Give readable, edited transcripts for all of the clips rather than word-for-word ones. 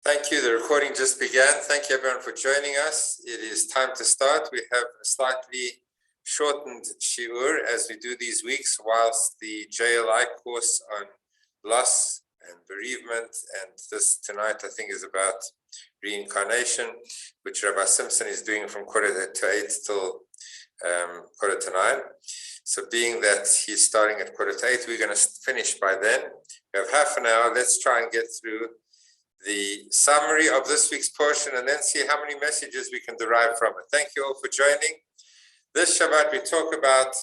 Thank you. The recording just began. Thank you, everyone, for joining us. It is time to start. We have a slightly shortened shiur as we do these weeks, whilst the JLI course on loss and bereavement, and this tonight, I think, is about reincarnation, which Rabbi Simpson is doing from 7:45 till 8:45. So being that he's starting at 7:45, we're going to finish by then. We have half an hour. Let's try and get through the summary of this week's portion and then see how many messages we can derive from it. Thank you all for joining. This Shabbat we talk about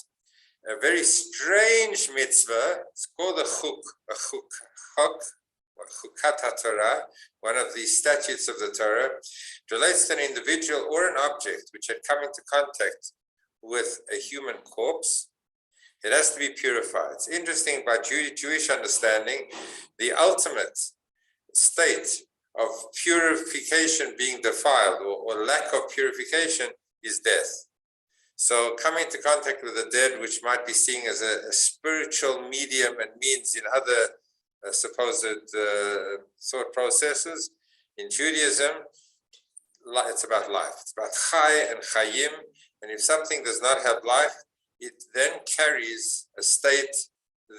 a very strange mitzvah. It's called a Chukat HaTorah, one of the statutes of the Torah. It relates to an individual or an object which had come into contact with a human corpse. It has to be purified. It's interesting, by Jewish understanding, the ultimate state of purification being defiled or lack of purification is death. So coming into contact with the dead, which might be seen as a spiritual medium and means in other supposed thought processes, in Judaism, it's about life. It's about chai and chayim. And if something does not have life, it then carries a state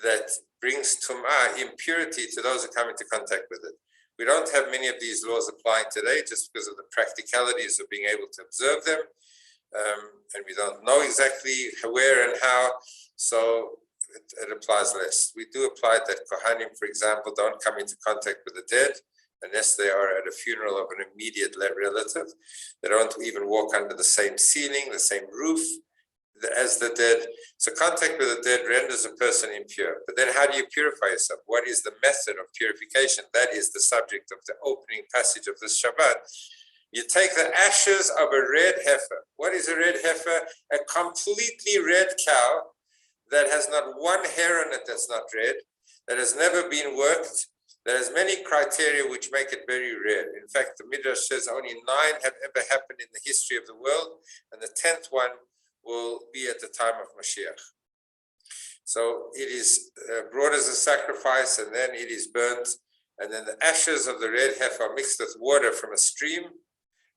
that brings tum'ah, impurity, to those who come into contact with it. We don't have many of these laws applying today just because of the practicalities of being able to observe them. And we don't know exactly where and how, so it applies less. We do apply that Kohanim, for example, don't come into contact with the dead unless they are at a funeral of an immediate relative. They don't even walk under the same ceiling, the same roof as the dead. So contact with the dead renders a person impure. But then how do you purify yourself? What is the method of purification? That is the subject of the opening passage of this Shabbat. You take the ashes of a red heifer. What is a red heifer? A completely red cow that has not one hair on it that's not red, that has never been worked, that has many criteria which make it very rare. In fact, the Midrash says only 9 have ever happened in the history of the world, and the 10th one will be at the time of Mashiach. So it is brought as a sacrifice, and then it is burnt, and then the ashes of the red heifer are mixed with water from a stream,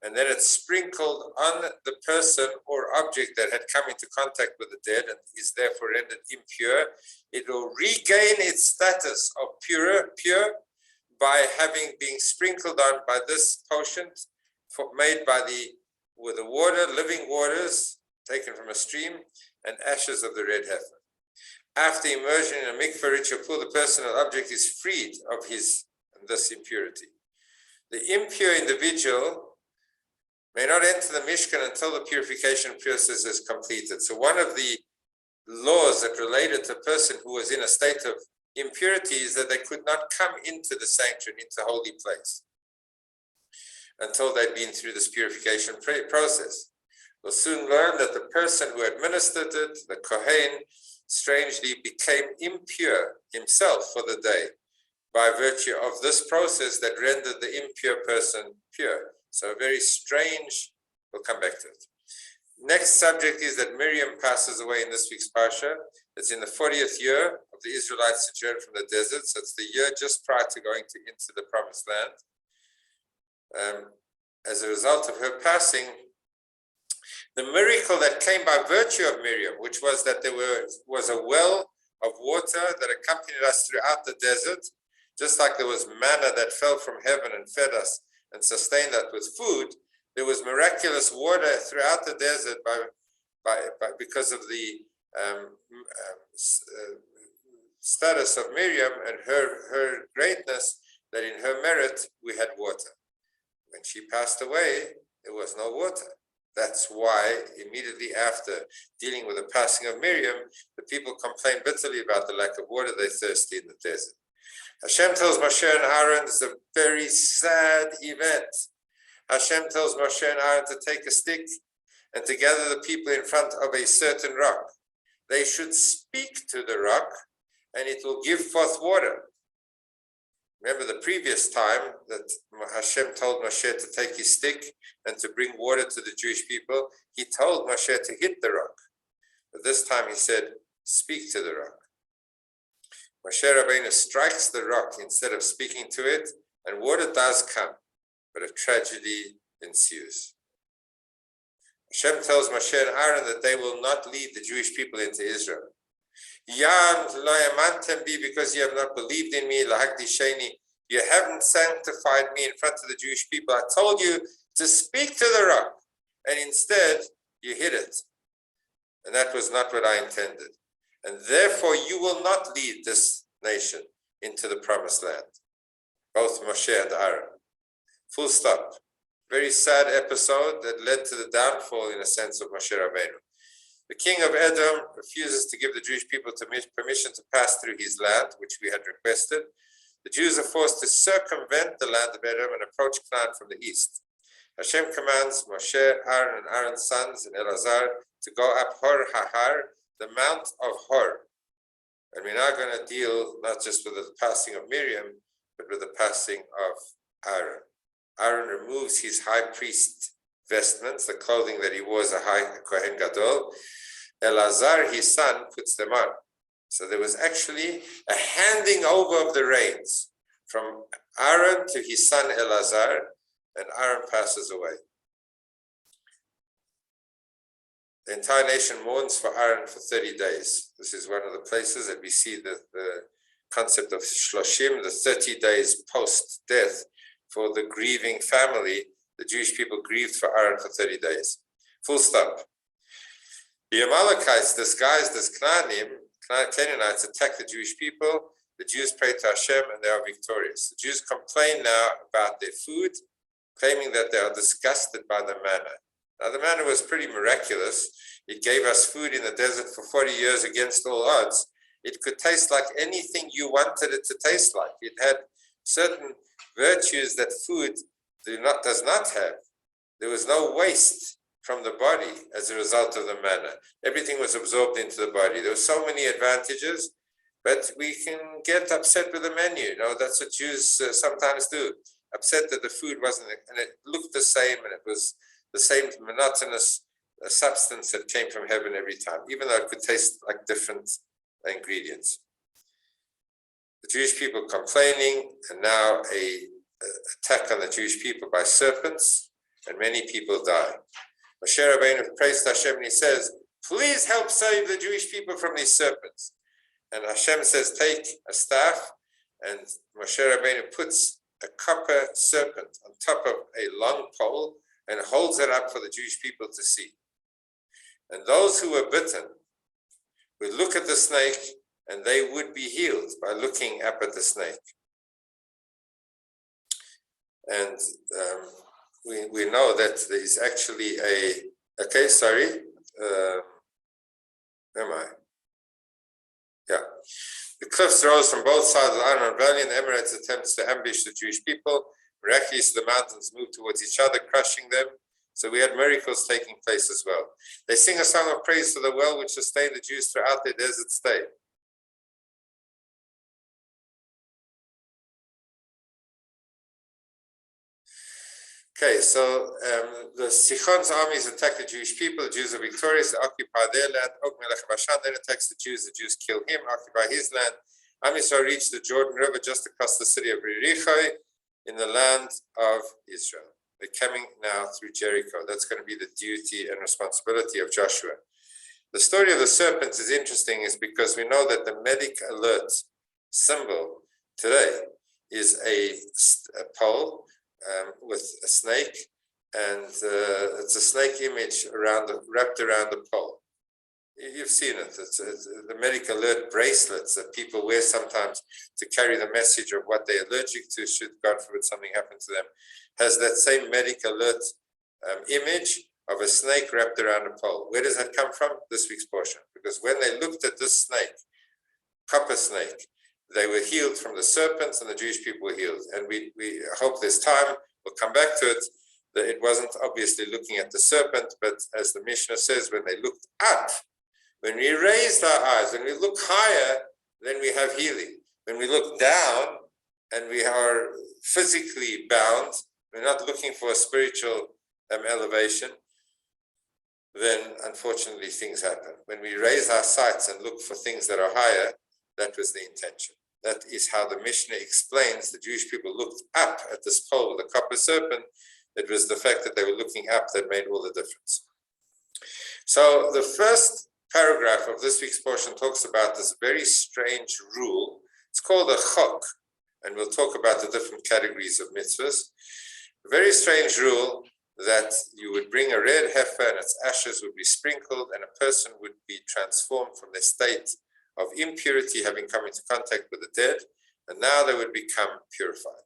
and then it's sprinkled on the person or object that had come into contact with the dead and is therefore rendered impure. It will regain its status of pure by having been sprinkled on by this potion made by with the water, living waters taken from a stream, and ashes of the red heifer. After immersion in a mikveh ritual pool, the person or object is freed of this impurity. The impure individual may not enter the Mishkan until the purification process is completed. So one of the laws that related to a person who was in a state of impurity is that they could not come into the sanctuary, into the holy place, until they'd been through this purification process. We'll soon learn that the person who administered it, the Kohen, strangely became impure himself for the day by virtue of this process that rendered the impure person pure. So very strange. We'll come back to it. Next subject is that Miriam passes away in this week's Parsha. It's in the 40th year of the Israelites' sojourn from the desert. So it's the year just prior to going into the Promised Land. As a result of her passing, the miracle that came by virtue of Miriam, which was that there was a well of water that accompanied us throughout the desert, just like there was manna that fell from heaven and fed us and sustained us with food, there was miraculous water throughout the desert because of the status of Miriam and her greatness, that in her merit we had water. When she passed away, there was no water. That's why immediately after dealing with the passing of Miriam, the people complained bitterly about the lack of water. They thirsty in the desert. Hashem tells Moshe and Aaron, it's a very sad event. Hashem tells Moshe and Aaron to take a stick and to gather the people in front of a certain rock. They should speak to the rock and it will give forth water. Remember the previous time that Hashem told Moshe to take his stick and to bring water to the Jewish people, he told Moshe to hit the rock. But this time he said, speak to the rock. Moshe Rabbeinu strikes the rock instead of speaking to it, and water does come. but a tragedy ensues. Hashem tells Moshe and Aaron that they will not lead the Jewish people into Israel. Because you have not believed in me, you haven't sanctified me in front of the Jewish people. I told you to speak to the rock, and instead you hid it. And that was not what I intended. And therefore you will not lead this nation into the promised land. Both Moshe and Aaron. Full stop. Very sad episode that led to the downfall, in a sense, of Moshe Rabbeinu. The king of Edom refuses to give the Jewish people permission to pass through his land, which we had requested. The Jews are forced to circumvent the land of Edom and approach Canaan from the east. Hashem commands Moshe, Aaron, and Aaron's sons, and Elazar to go up Hor HaHar, the Mount of Hor. And we're now going to deal not just with the passing of Miriam, but with the passing of Aaron. Aaron removes his high priest vestments, the clothing that he wore as a high Kohen Gadol. Elazar, his son, puts them on. So there was actually a handing over of the reins from Aaron to his son Elazar, and Aaron passes away. The entire nation mourns for Aaron for 30 days. This is one of the places that we see the concept of Shloshim, the 30 days post-death for the grieving family. The Jewish people grieved for Aaron for 30 days. Full stop. The Amalekites, disguised as Canaanites, attack the Jewish people. The Jews pray to Hashem and they are victorious. The Jews complain now about their food, claiming that they are disgusted by the manna. Now, the manna was pretty miraculous. It gave us food in the desert for 40 years against all odds. It could taste like anything you wanted it to taste like. It had certain virtues that food does not have. There was no waste from the body as a result of the manna. Everything was absorbed into the body. There were so many advantages, but we can get upset with the menu. You know, that's what Jews sometimes do. Upset that the food wasn't, and it looked the same, and it was the same monotonous substance that came from heaven every time, even though it could taste like different ingredients. The Jewish people complaining, and now a attack on the Jewish people by serpents, and many people die. Moshe Rabbeinu prays to Hashem and he says, please help save the Jewish people from these serpents. And Hashem says, take a staff, and Moshe Rabbeinu puts a copper serpent on top of a long pole and holds it up for the Jewish people to see. And those who were bitten would look at the snake and they would be healed by looking up at the snake. And we know that there is actually the cliffs rose from both sides of the Arnon Valley, and the Emirates attempts to ambush the Jewish people. Miraculously, the mountains moved towards each other, crushing them. So we had miracles taking place as well. They sing a song of praise for the well which sustained the Jews throughout their desert stay. Okay, so the Sichon's armies attack the Jewish people. The Jews are victorious. They occupy their land. Og Melech Bashan then attacks the Jews. The Jews kill him, occupy his land. Am Yisrael reached the Jordan River just across the city of Yericho in the land of Israel. They're coming now through Jericho. That's going to be the duty and responsibility of Joshua. The story of the serpents is interesting, is because we know that the medic alert symbol today is a pole with a snake, and it's a snake image wrapped around the pole. You've seen it. It's the medic alert bracelets that people wear sometimes to carry the message of what they're allergic to, should, God forbid, something happen to them. Has that same medic alert image of a snake wrapped around a pole. Where does that come from? This week's portion. Because when they looked at this snake, copper snake, they were healed from the serpents, and the Jewish people were healed. And we hope this time, we'll come back to it, that it wasn't obviously looking at the serpent, but as the Mishnah says, when they looked up, when we raised our eyes, when we look higher, then we have healing. When we look down and we are physically bound, we're not looking for a spiritual elevation, then unfortunately things happen. When we raise our sights and look for things that are higher, that was the intention. That is how the Mishnah explains the Jewish people looked up at this pole, the copper serpent. It was the fact that they were looking up that made all the difference. So the first paragraph of this week's portion talks about this very strange rule. It's called a chok, and we'll talk about the different categories of mitzvahs. A very strange rule that you would bring a red heifer and its ashes would be sprinkled, and a person would be transformed from their state of impurity, having come into contact with the dead, and now they would become purified.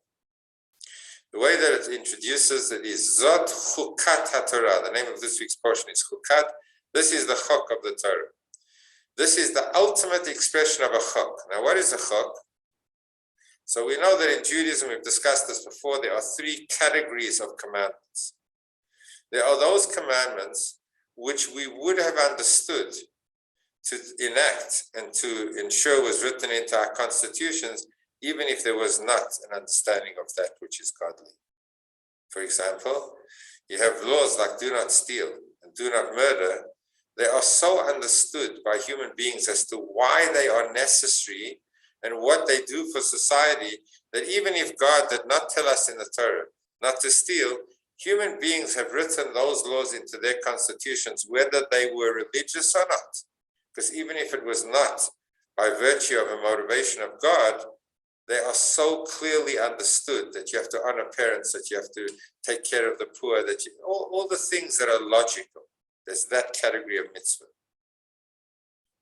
The way that it introduces it is Zot Chukat5782. The name of this week's portion is Chukat. This is the chok of the Torah. This is the ultimate expression of a chok. Now, what is a chok? So we know that in Judaism, we've discussed this before, there are three categories of commandments. There are those commandments which we would have understood to enact and to ensure was written into our constitutions, even if there was not an understanding of that which is godly. For example, you have laws like do not steal and do not murder. They are so understood by human beings as to why they are necessary and what they do for society, that even if God did not tell us in the Torah not to steal, human beings have written those laws into their constitutions, whether they were religious or not. Because even if it was not by virtue of a motivation of God, they are so clearly understood that you have to honor parents, that you have to take care of the poor, that you, all the things that are logical. There's that category of mitzvah.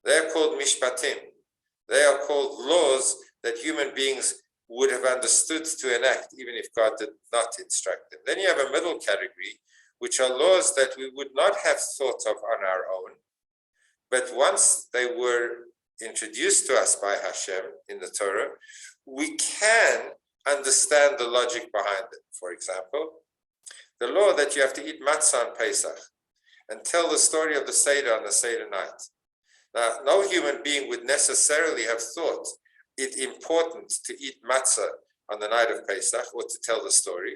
They are called mishpatim. They are called laws that human beings would have understood to enact, even if God did not instruct them. Then you have a middle category, which are laws that we would not have thought of on our own, but once they were introduced to us by Hashem in the Torah, we can understand the logic behind it. For example, the law that you have to eat matzah on Pesach and tell the story of the Seder on the Seder night. Now, no human being would necessarily have thought it important to eat matzah on the night of Pesach or to tell the story.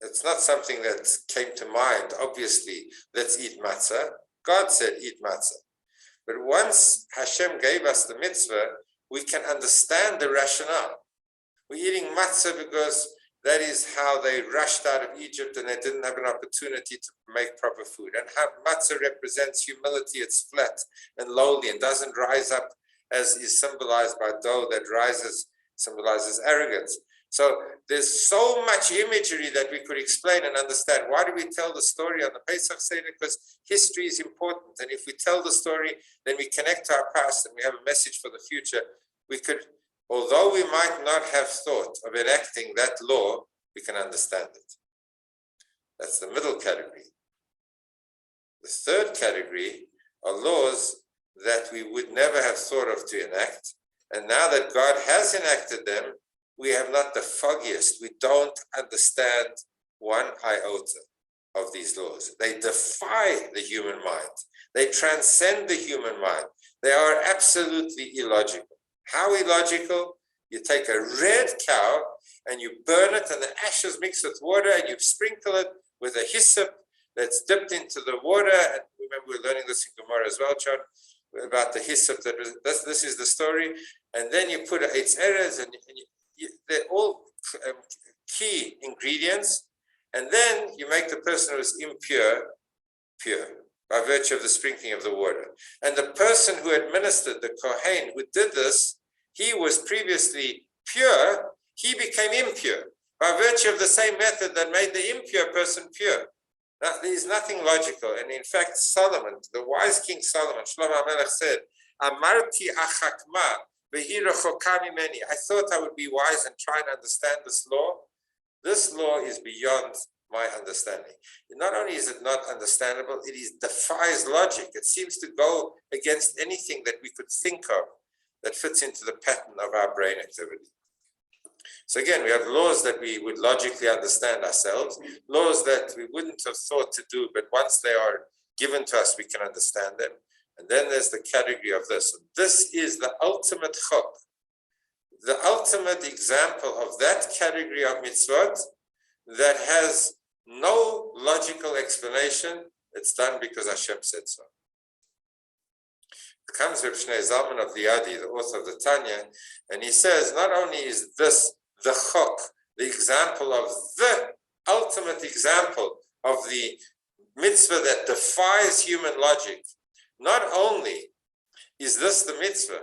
It's not something that came to mind, obviously, let's eat matzah. God said eat matzah. But once Hashem gave us the mitzvah, we can understand the rationale. We're eating matzah because that is how they rushed out of Egypt and they didn't have an opportunity to make proper food. And how matzah represents humility, it's flat and lowly and doesn't rise up as is symbolized by dough that rises, symbolizes arrogance. So there's so much imagery that we could explain and understand. Why do we tell the story on the Pesach Seder? Because history is important. And if we tell the story, then we connect to our past and we have a message for the future. We could, although we might not have thought of enacting that law, we can understand it. That's the middle category. The third category are laws that we would never have thought of to enact. And now that God has enacted them, we have not the foggiest. We don't understand one iota of these laws. They defy the human mind. They transcend the human mind. They are absolutely illogical. How illogical? You take a red cow and you burn it and the ashes mixed with water and you sprinkle it with a hyssop that's dipped into the water. And remember, we're learning this in Gemara as well, John, about the hyssop. This is the story. And then you put its errors and they're all key ingredients. And then you make the person who is impure, pure, by virtue of the sprinkling of the water. And the person who administered, the Kohen who did this, he was previously pure, he became impure, by virtue of the same method that made the impure person pure. Now, there is nothing logical. And in fact, Solomon, the wise King Solomon, Shlomo HaMelech said, Amarti achakma, I thought I would be wise and try and understand this law. This law is beyond my understanding. Not only is it not understandable, it defies logic. It seems to go against anything that we could think of that fits into the pattern of our brain activity. So again, we have laws that we would logically understand ourselves, laws that we wouldn't have thought to do, but once they are given to us, we can understand them. And then there's the category of this. This is the ultimate chok, the ultimate example of that category of mitzvot that has no logical explanation. It's done because Hashem said so. Comes Reb Shnei Zalman of Liadi, the author of the Tanya, and he says, not only is this the chok, the example of the ultimate example of the mitzvah that defies human logic, not only is this the mitzvah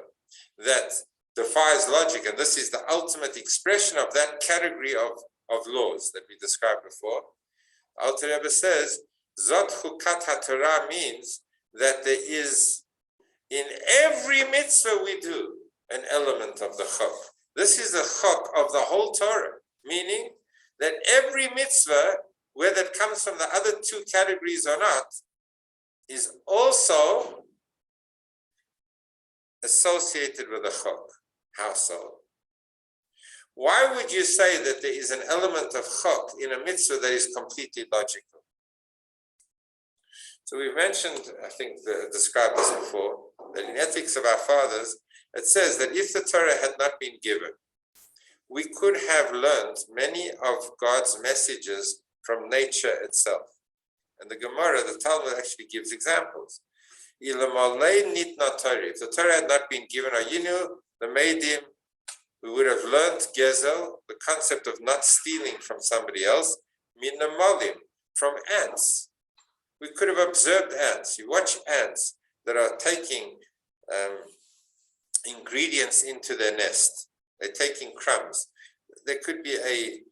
that defies logic, and this is the ultimate expression of that category of laws that we described before. Alter Rebbe says, Zot Chukat5782 means that there is in every mitzvah we do an element of the chok. This is the chok of the whole Torah, meaning that every mitzvah, whether it comes from the other two categories or not, is also associated with the chok. How so? Why would you say that there is an element of chok in a mitzvah that is completely logical? So we've mentioned, I think, described this before, that in Ethics of Our Fathers, it says that if the Torah had not been given, we could have learned many of God's messages from nature itself. And the Gemara, the Talmud actually gives examples. If the Torah had not been given, or the Meidim, we would have learned Gezel, the concept of not stealing from somebody else, Minamolim, from ants. We could have observed ants. You watch ants that are taking ingredients into their nest. They're taking crumbs. There could be an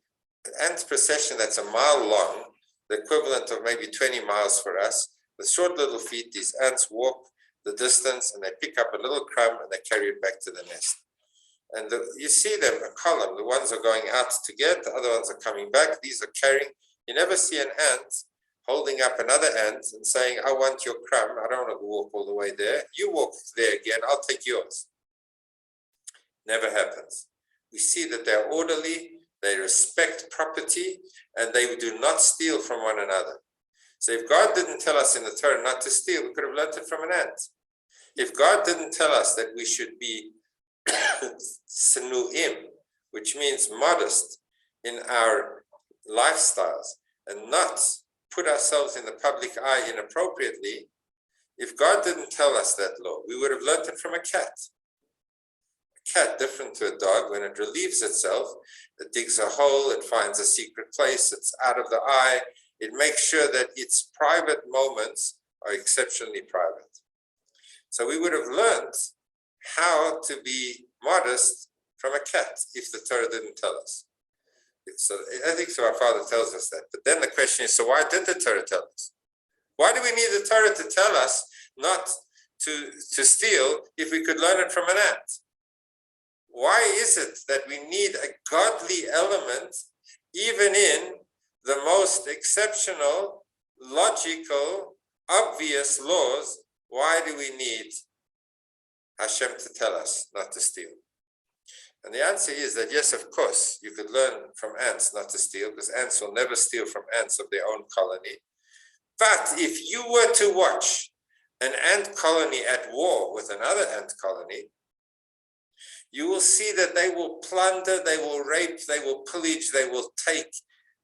ant procession that's a mile long, the equivalent of maybe 20 miles for us. With short little feet, these ants walk the distance and they pick up a little crumb and they carry it back to the nest. And you see them, a column. The ones are going out to get, the other ones are coming back. These are carrying. You never see an ant holding up another ant and saying, I want your crumb. I don't want to walk all the way there. You walk there again. I'll take yours. Never happens. We see that they're orderly, they respect property, and they do not steal from one another. So if God didn't tell us in the Torah not to steal, we could have learned it from an ant. If God didn't tell us that we should be senuim, which means modest in our lifestyles and not put ourselves in the public eye inappropriately, if God didn't tell us that law, we would have learned it from a cat. A cat, different to a dog, when it relieves itself, it digs a hole, it finds a secret place, it's out of the eye, it makes sure that its private moments are exceptionally private. So we would have learned how to be modest from a cat if the Torah didn't tell us. So I think so. Our Father tells us that. But then the question is, so why did the Torah tell us? Why do we need the Torah to tell us not to steal if we could learn it from an ant? Why is it that we need a godly element even in the most exceptional, logical, obvious laws? Why do we need Hashem to tell us not to steal? And the answer is that yes, of course, you could learn from ants not to steal, because ants will never steal from ants of their own colony. But if you were to watch an ant colony at war with another ant colony, you will see that they will plunder, they will rape, they will pillage, they will take.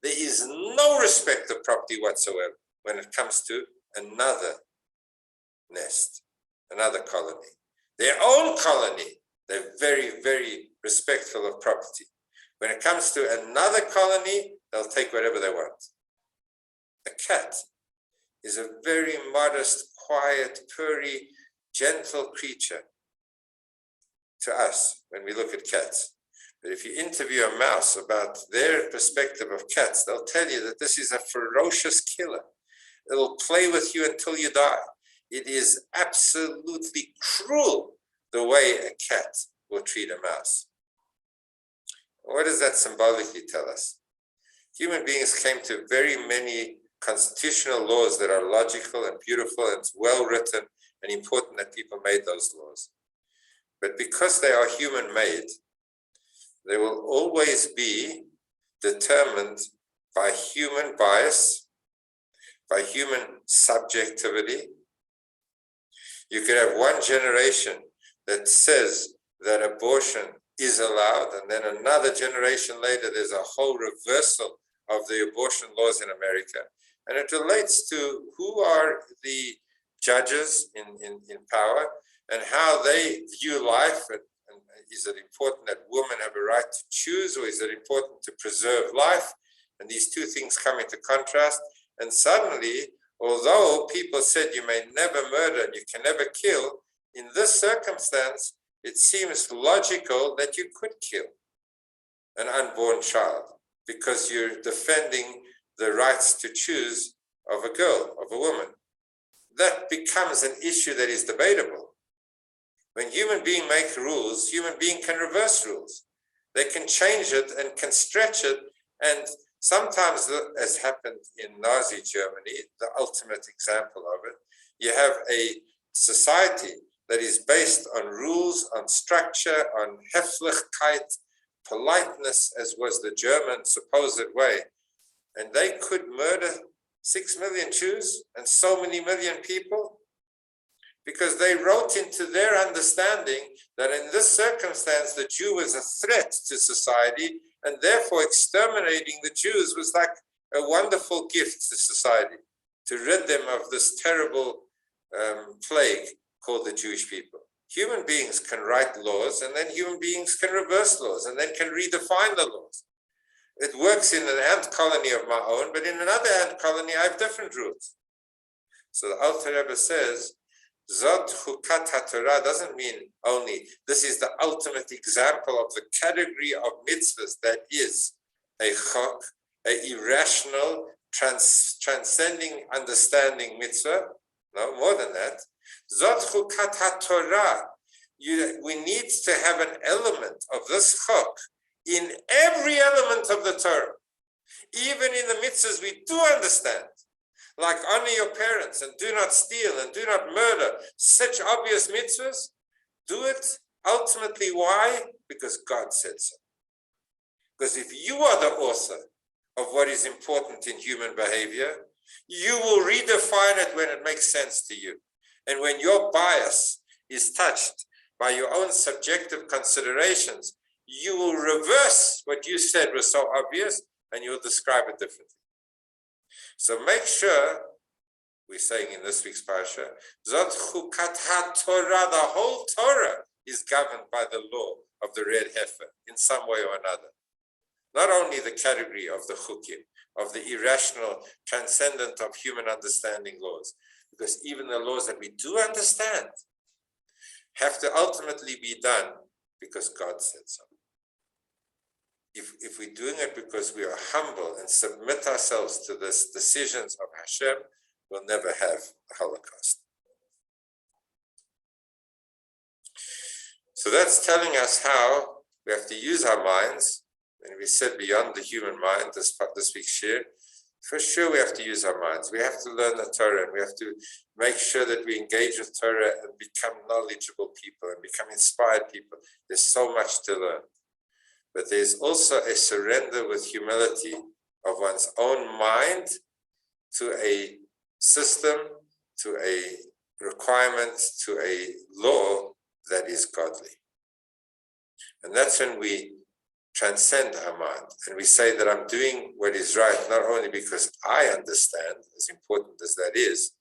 There is no respect of property whatsoever when it comes to another nest, another colony. Their own colony, they're very, very respectful of property. When it comes to another colony, they'll take whatever they want. A cat is a very modest, quiet, purry, gentle creature to us when we look at cats. But if you interview a mouse about their perspective of cats, they'll tell you that this is a ferocious killer. It'll play with you until you die. It is absolutely cruel the way a cat will treat a mouse. What does that symbolically tell us? Human beings came to very many constitutional laws that are logical and beautiful and well written, and important that people made those laws. But because they are human made, they will always be determined by human bias, by human subjectivity. You could have one generation that says that abortion is allowed, and then another generation later, there's a whole reversal of the abortion laws in America. And it relates to who are the judges in power, and how they view life. And is it important that women have a right to choose, or is it important to preserve life? And these two things come into contrast. And suddenly, although people said you may never murder and you can never kill, in this circumstance, it seems logical that you could kill an unborn child because you're defending the rights to choose of a girl, of a woman. That becomes an issue that is debatable. When human beings make rules, human beings can reverse rules. They can change it and can stretch it. And sometimes, as happened in Nazi Germany, the ultimate example of it, you have a society that is based on rules, on structure, on Höflichkeit, politeness, as was the German supposed way. And they could murder 6 million Jews and so many million people because they wrote into their understanding that in this circumstance, the Jew was a threat to society, and therefore exterminating the Jews was like a wonderful gift to society, to rid them of this terrible plague called the Jewish people. Human beings can write laws, and then human beings can reverse laws, and then can redefine the laws. It works in an ant colony of my own, but in another ant colony, I have different rules. So the Alter Rebbe says, Zot Chukat HaTorah doesn't mean only this is the ultimate example of the category of mitzvahs that is a chok, an irrational, transcending understanding mitzvah. No, more than that. Zot Chukat HaTorah. We need to have an element of this chok in every element of the Torah. Even in the mitzvahs we do understand. Like honor your parents and do not steal and do not murder, such obvious mitzvahs, do it ultimately. Why? Because God said so. Because if you are the author of what is important in human behavior, you will redefine it when it makes sense to you. And when your bias is touched by your own subjective considerations, you will reverse what you said was so obvious and you'll describe it differently. So make sure, we're saying in this week's parasha, Zot Chukat HaTorah, the whole Torah is governed by the law of the red heifer in some way or another. Not only the category of the chukim, of the irrational, transcendent of human understanding laws, because even the laws that we do understand have to ultimately be done because God said so. If we're doing it because we are humble and submit ourselves to the decisions of Hashem, we'll never have a Holocaust. So that's telling us how we have to use our minds. And we said beyond the human mind, this week's share, for sure we have to use our minds. We have to learn the Torah, and we have to make sure that we engage with Torah and become knowledgeable people and become inspired people. There's so much to learn. But there's also a surrender with humility of one's own mind to a system, to a requirement, to a law that is godly. And that's when we transcend our mind and we say that I'm doing what is right, not only because I understand, as important as that is,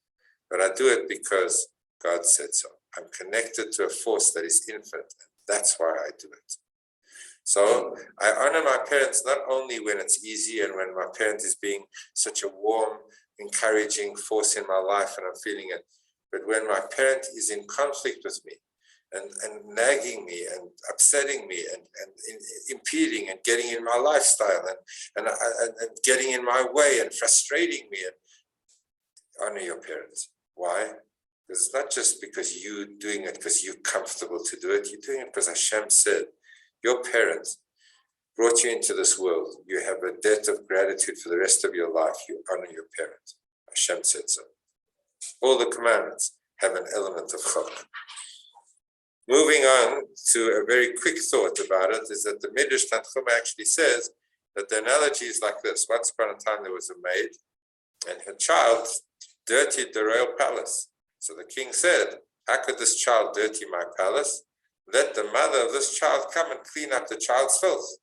but I do it because God said so. I'm connected to a force that is infinite, and that's why I do it. So I honor my parents not only when it's easy and when my parent is being such a warm, encouraging force in my life and I'm feeling it, but when my parent is in conflict with me and nagging me and upsetting me and impeding and getting in my lifestyle and getting in my way and frustrating me, and honor your parents. Why? Because it's not just because you're doing it because you're comfortable to do it. You're doing it because Hashem said, your parents brought you into this world. You have a debt of gratitude for the rest of your life. You honor your parents. Hashem said so. All the commandments have an element of chok. Moving on to a very quick thought about it is that the Midrash Tanchuma actually says that the analogy is like this. Once upon a time there was a maid and her child dirtied the royal palace. So the king said, how could this child dirty my palace? Let the mother of this child come and clean up the child's filth.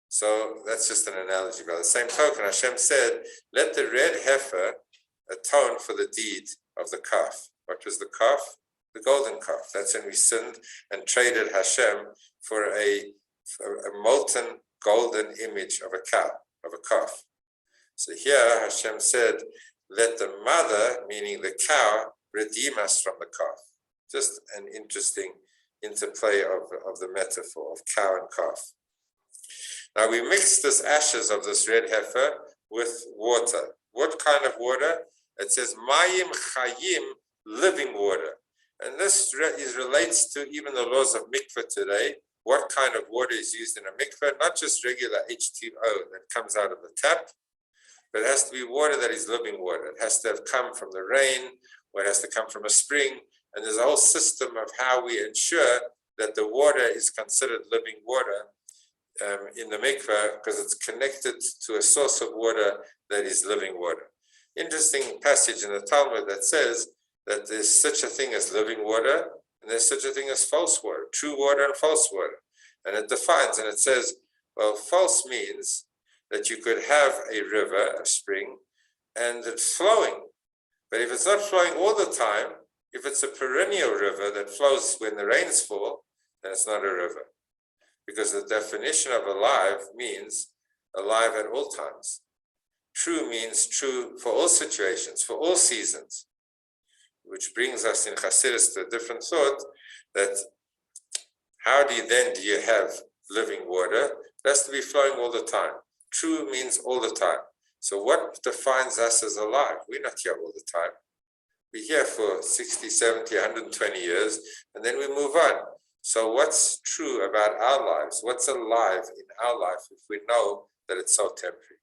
So that's just an analogy. By the same token, Hashem said, let the red heifer atone for the deed of the calf. What was the calf? the golden calf. That's when we sinned and traded Hashem for a molten golden image of a cow, of a calf. So here Hashem said, let the mother, meaning the cow, redeem us from the calf. Just an interesting interplay of the metaphor of cow and calf. Now we mix this ashes of this red heifer with water. What kind of water? It says Mayim Chayim, living water. And this relates to even the laws of mikveh today. What kind of water is used in a mikveh? Not just regular H2O that comes out of the tap, but it has to be water that is living water. It has to have come from the rain, or it has to come from a spring. And there's a whole system of how we ensure that the water is considered living water in the mikveh, because it's connected to a source of water that is living water. Interesting passage in the Talmud that says that there's such a thing as living water, and there's such a thing as false water, true water and false water. And it defines, and it says, well, false means that you could have a river, a spring, and it's flowing. But if it's not flowing all the time, if it's a perennial river that flows when the rains fall, then it's not a river. Because the definition of alive means alive at all times. True means true for all situations, for all seasons. Which brings us in Chassidus to a different thought, that how do you have living water? It has to be flowing all the time. True means all the time. So what defines us as alive? We're not here all the time. We're here for 60, 70, 120 years, and then we move on. So what's true about our lives? What's alive in our life if we know that it's so temporary?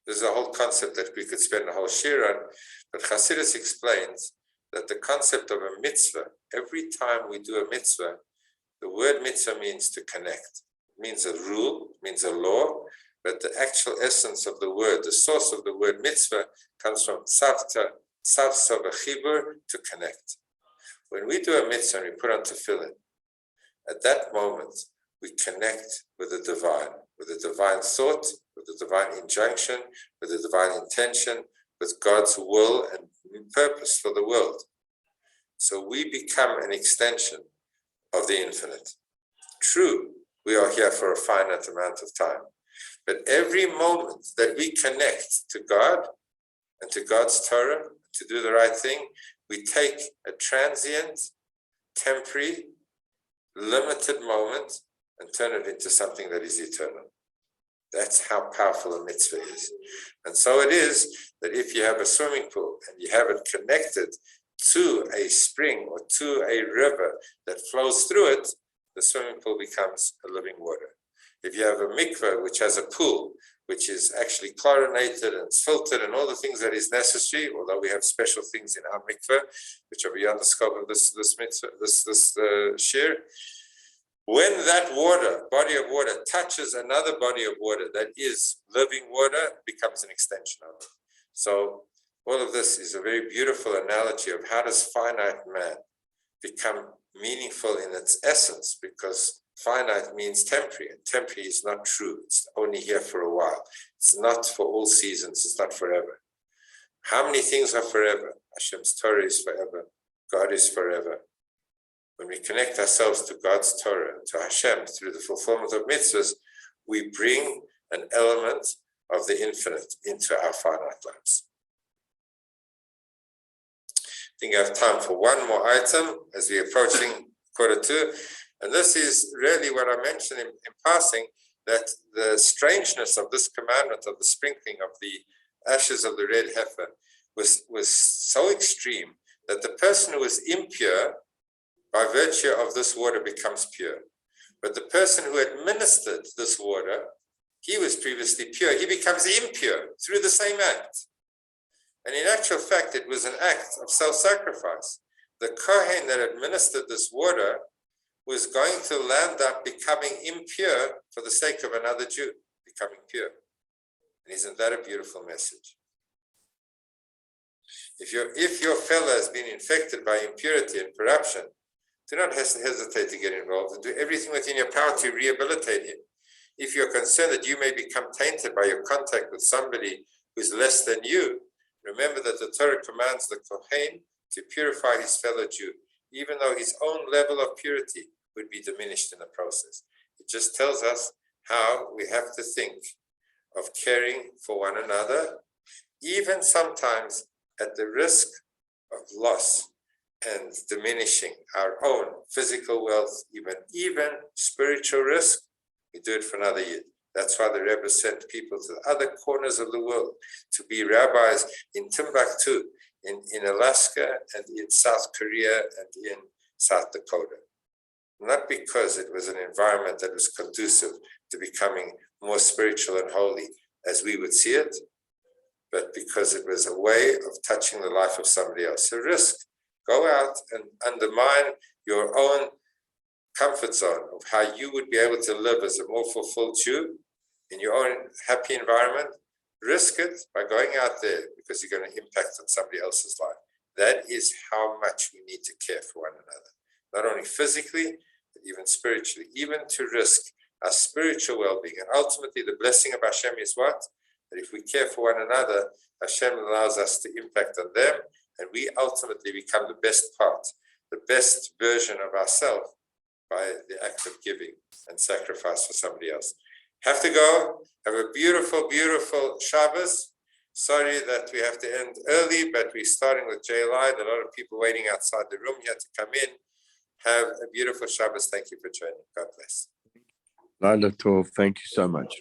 There's a whole concept that we could spend a whole shir on, but Chassidus explains that the concept of a mitzvah, every time we do a mitzvah, the word mitzvah means to connect. It means a rule, it means a law, but the actual essence of the word, the source of the word mitzvah, comes from tzavta, tzavsa v'chibur, to connect. When we do a mitzvah and we put on tefillin, at that moment, we connect with the divine thought, with the divine injunction, with the divine intention, with God's will and purpose for the world. So we become an extension of the infinite. True, we are here for a finite amount of time, but every moment that we connect to God and to God's Torah, to do the right thing, we take a transient, temporary, limited moment and turn it into something that is eternal. That's how powerful a mitzvah is. And so it is that if you have a swimming pool and you have it connected to a spring or to a river that flows through it, the swimming pool becomes a living water. If you have a mikveh which has a pool, which is actually chlorinated and it's filtered and all the things that is necessary, although we have special things in our mikveh, which are beyond the scope of this mitzvah, this shir. When that water, body of water, touches another body of water that is living water, it becomes an extension of it. So all of this is a very beautiful analogy of how does finite man become meaningful in its essence, because finite means temporary, and temporary is not true. It's only here for a while. It's not for all seasons. It's not forever. How many things are forever? Hashem's Torah is forever. God is forever. When we connect ourselves to God's Torah, to Hashem, through the fulfillment of mitzvahs, we bring an element of the infinite into our finite lives. I think I have time for one more item as we're approaching 1:45. And this is really what I mentioned in passing, that the strangeness of this commandment of the sprinkling of the ashes of the red heifer was so extreme that the person who was impure, by virtue of this water, becomes pure. But the person who administered this water, he was previously pure. He becomes impure through the same act. And in actual fact, it was an act of self-sacrifice. The Kohen that administered this water was going to land up becoming impure for the sake of another Jew, becoming pure. And isn't that a beautiful message? If your fellow has been infected by impurity and corruption, do not hesitate to get involved and do everything within your power to rehabilitate him. If you're concerned that you may become tainted by your contact with somebody who's less than you, remember that the Torah commands the Kohen to purify his fellow Jew, even though his own level of purity would be diminished in the process. It just tells us how we have to think of caring for one another, even sometimes at the risk of loss and diminishing our own physical wealth, even spiritual risk. We do it for another year. That's why the Rebbe sent people to the other corners of the world to be rabbis in Timbuktu, in Alaska, and in South Korea, and in South Dakota. Not because it was an environment that was conducive to becoming more spiritual and holy as we would see it, but because it was a way of touching the life of somebody else. A risk. Go out and undermine your own comfort zone of how you would be able to live as a more fulfilled Jew in your own happy environment. Risk it by going out there because you're going to impact on somebody else's life. That is how much we need to care for one another. Not only physically, but even spiritually, even to risk our spiritual well-being. And ultimately, the blessing of Hashem is what? That if we care for one another, Hashem allows us to impact on them, and we ultimately become the best part, the best version of ourselves by the act of giving and sacrifice for somebody else. Have to go. Have a beautiful, beautiful Shabbos. Sorry that we have to end early, but we're starting with JLI. There are a lot of people waiting outside the room here to come in. Have a beautiful Shabbos. Thank you for joining. God bless. Laila Tov, thank you so much.